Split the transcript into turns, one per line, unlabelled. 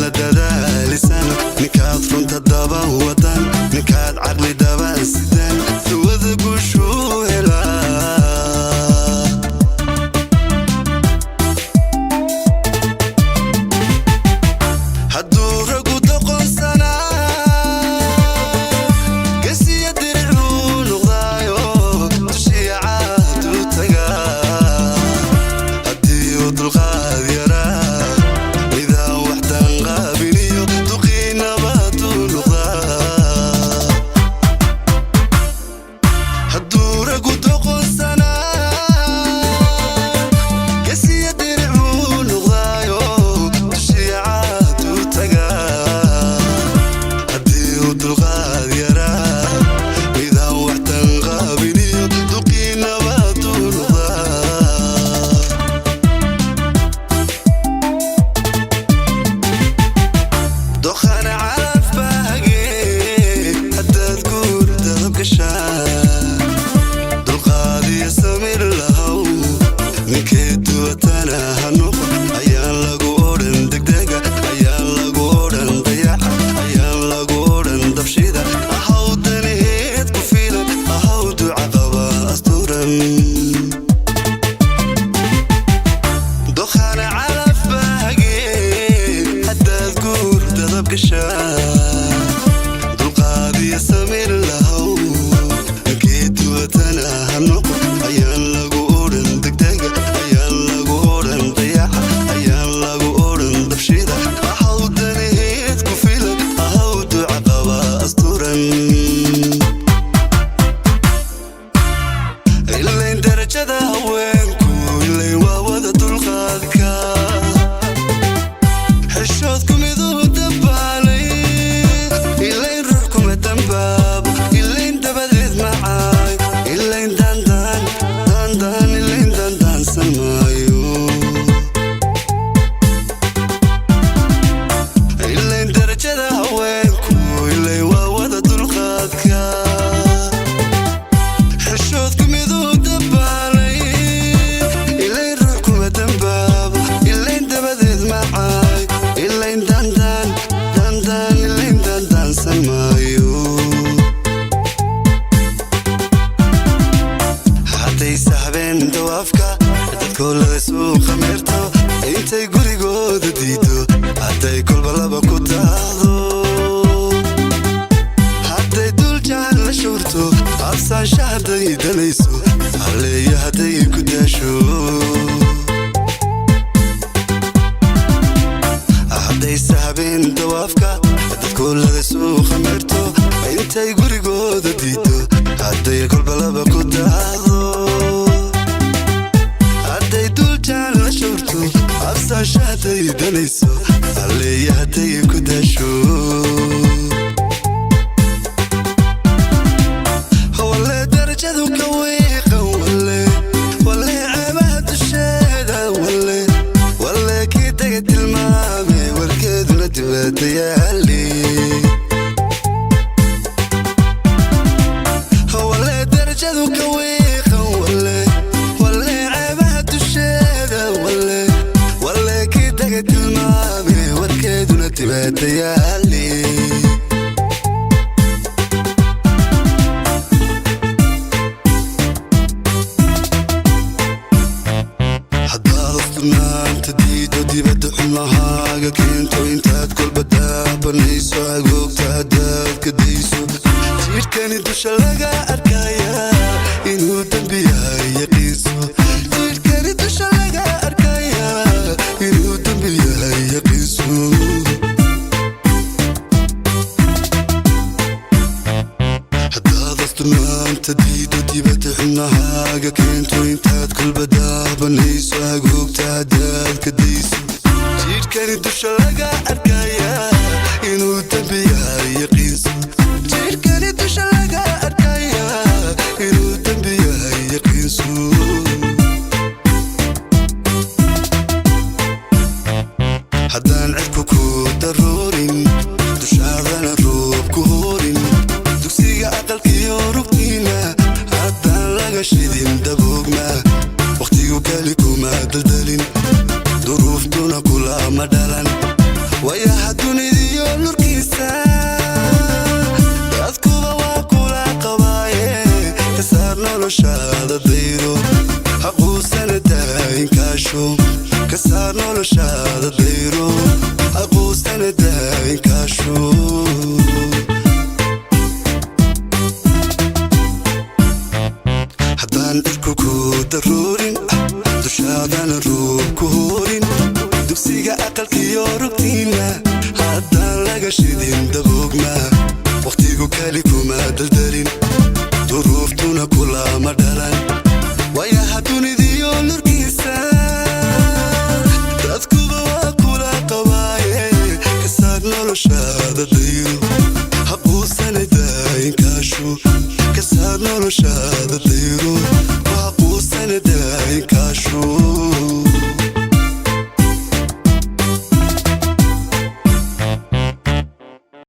la dadaalisan ninkaad runta daba wadan ninkaad caqli daba sidan duwada guushuu helaa hadduu ragu doqonsanaa gesiya diricuu noqdaayo dushiya caaduu tagaa haddii uu dulqaad yaraa midaan waxdan qaabiliyo duqiinabaduu noqdaa hadduu ragu doqonsanaa gesiya diricuu noqdaayo dushiya caaduu tagaa haddii uu dulqaad yaraa midaan waxdan qaabiliyo duqiinabaduu noqdaa dokhana calaf baagee haddaad guur dadab gashaan dulqaadiyo samir lahow ninkee duwatana ha noqon ayaan lagu odhan degdega ayaan lagu odhan dayaca ayaan lagu odhan dabshida ahaw danaheed ku filan ahaw duca qaba asturan dokhana calaf baagee haddaad guur dadab gashaan dulqaadiyo samir lahow ninkee duwatana ha noqon ayaan lagu odhan degdega ayaan lagu odhan dayaca ayaan lagu odhan dabshida ahaw danaheed ku filan ahaw duca qaba asturan ilayn darajada haweenku ilayn waa wada dulqaadka xishoodku miduu dabaalay ilayn ruux kuma dambaabo ilayn dabadeed macaay ilayn dandaan dandaan ilayn dandaansan maayo ilayn darajada haweenku ilayn waa wada dulqaadka xishoodku miduu dabaalay ilayn ruux kuma dambaabo ilayn dabadeed macaay ilayn dandaan dandaan ilayn dandaansan maayo hadday sahbeen dawaafka dadkoo laga suuqa meerto intay gurigooda diido hadday kolba laba ku daahdo hadday dul jaan la shurto absaansha hadday danayso halleeya hadday ku daasho hadday sahbeen dawaafka dadkoo laga suuqa meerto intay gurigooda diido hadday kolba laba ku daahdo hadday dul jaan la shurto absaansha hadday danayso halleeya hadday ku daasho walle darajadu ka wiiqan walle ceebaha dusheeda walle kii taga tilmaame warkeeduna dibadda yaali walle darajadu ka wiiqan walle ceebaha dusheeda walle kii taga tilmaame warkeeduna dibadda yaali haddaad afturnaanta diido dibadda xumahaaga keento intaad kolba daabanayso agoogta haddaad ka dayso jidhkani dusha laga arkaya inuu dembi yahay yaqiinso jidhkani dusha laga arkaya inuu dembi yahay yaqiinso haddaad afturnaanta diido dibadda xumahaaga keento intaad kolba daabanayso agoogta haddaad ka dayso jidhkani dusha laga arkaya inuu dembi yahay yaqiinso jidhkani dusha laga arkaya inuu dembi yahay yaqiinso haddaan cirku ku daroorin dushaadana roob ku horin dugsiga aqalkiyo rugtiina haddaan laga shidin daboogma waqtigu kali kuma daldalin duruuftuna kulama dhalan wayaha dunidiyo nurkiisa dadkuba waa kula qabaaye ka saar noloshaada dayro haquusana daayinkaasho ka saar noloshaada dayro haquusana daayinkaasho haddaan dhirku ku daruurin dushaadana ruub ku hoorin dugsiga aqalkiyo rugtiina haddaan laga shidin daboogna waqtigu kali kuma daldalin duruuftuna kulama dhalan wayaha dunidiyo nurkiisa dadkuba waa kula qabaaye ka saar noloshaada dayro haquusana daayinkaasho ka saar noloshaada dayro haquusana daayinkaasho